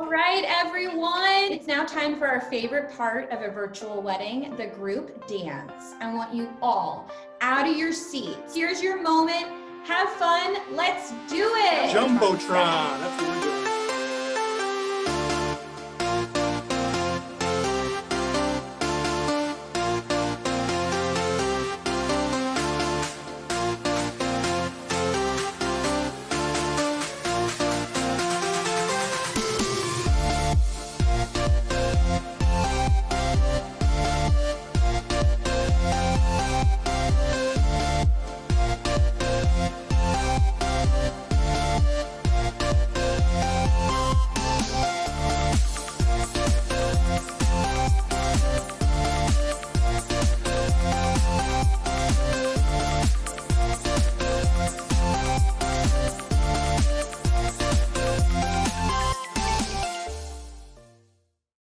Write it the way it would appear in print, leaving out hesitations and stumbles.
All right, everyone. It's now time for our favorite part of a virtual wedding, the group dance. I want you all out of your seats. Here's your moment. Have fun. Let's do it. Jumbotron. That's what we're doing.